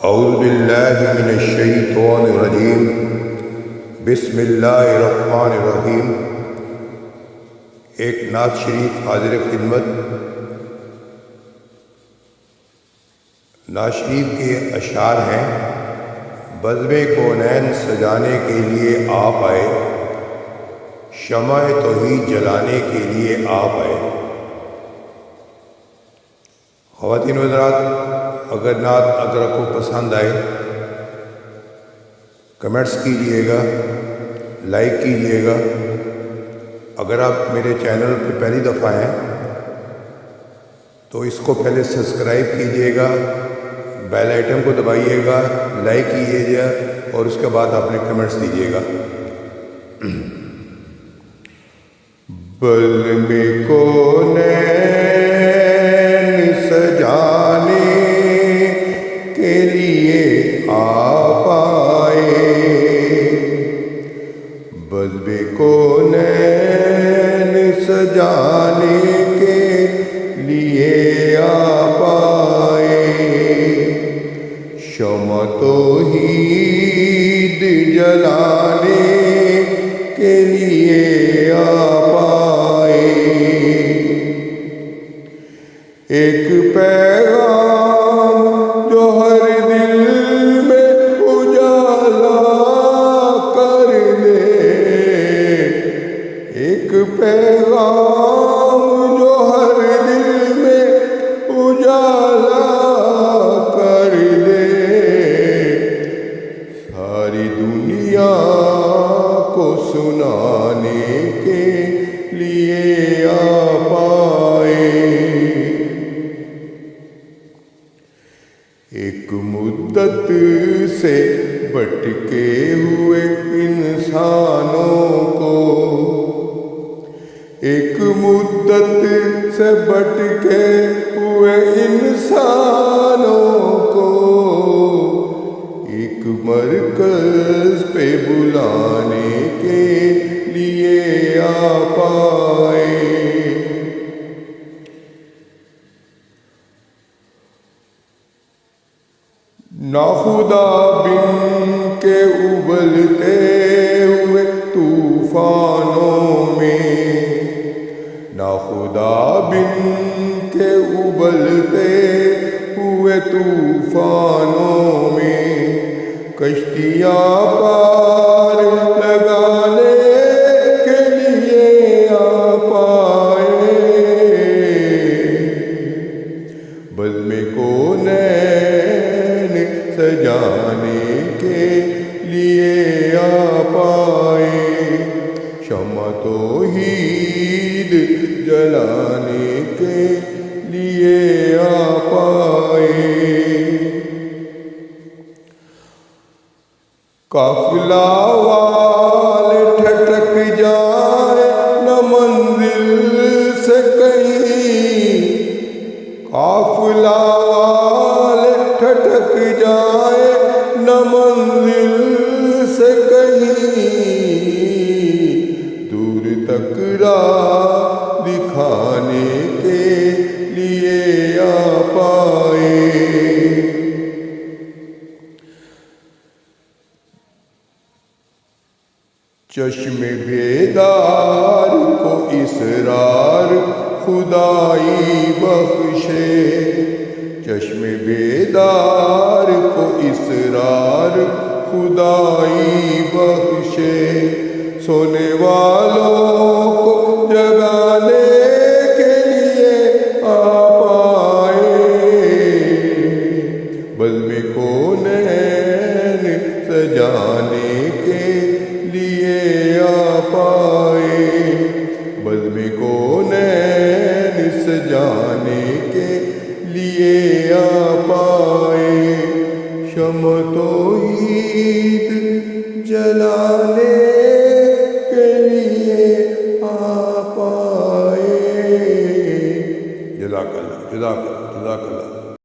اعوذ باللہ من الشیطان الرجیم بسم اللہ الرحمن الرحیم۔ ایک نعت شریف حاضر خدمت۔ نعت شریف کے اشعار ہیں: بزم کونین سجانے کے لیے آپ آئے، شمع توحید جلانے کے لیے آپ آئے۔ خواتین و حضرات، اگر نعت اگر آپ کو پسند آئے کمنٹس کیجئے گا، لائک کیجئے گا۔ اگر آپ میرے چینل پہ پہلی دفعہ ہیں تو اس کو پہلے سبسکرائب کیجئے گا، بیل آئٹم کو دبائیے گا، لائک کیجئے گا اور اس کے بعد آپ نے کمنٹس دیجئے گا۔ بزم کونین سجانے کے لیے آپ آئے، بزم کونین سجانے کے لیے آپ آئے، شمع توحید جلانے کے لیے آپ آئے۔ ایک پیغام جو ہر دل میں اجالا کر دے، ایک پیغام جو ہر دل میں اجالا کر دے، ساری دنیا کو سنانے کے لیے آپ آئے۔ ایک مدت سے بھٹکے ہوئے انسانوں کو، ایک مدت سے بھٹکے ہوئے انسانوں کو ایک مرکز پہ بلانے کے لیے آپ آئے۔ ناخدا بن کے ابلتے ہوئے طوفانوں میں، ناخدا بن کے ابلتے ہوئے طوفانوں میں، کشتیاں پار لگانے کے لیے آپ آئے، بزم کونین سجانے کے لیے آپ آئے، شمع توحید جلانے کے لیے آپ آئے۔ قافلہ والے ٹھٹک جائے نہ منزل سے کہیں، قافلہ والے ٹھٹک جائے نہ منزل سے کہیں، دور تک راہ دکھانے کے لیے آپ آئے۔ چشم بیدار کو اسرار خدائی بخشے، چشم بیدار کو اسرار خدائی بخشے، سونے والوں کو جگانے کے لیے آپ آئے، بزم کونین سجانے کے لیے آپ آئے، بزم کونین سجانے کے لیے آپ آئے، شمع توحید جلانے کے لیے آپ آئے۔ جزاک اللہ، جزاک اللہ، جزاک اللہ۔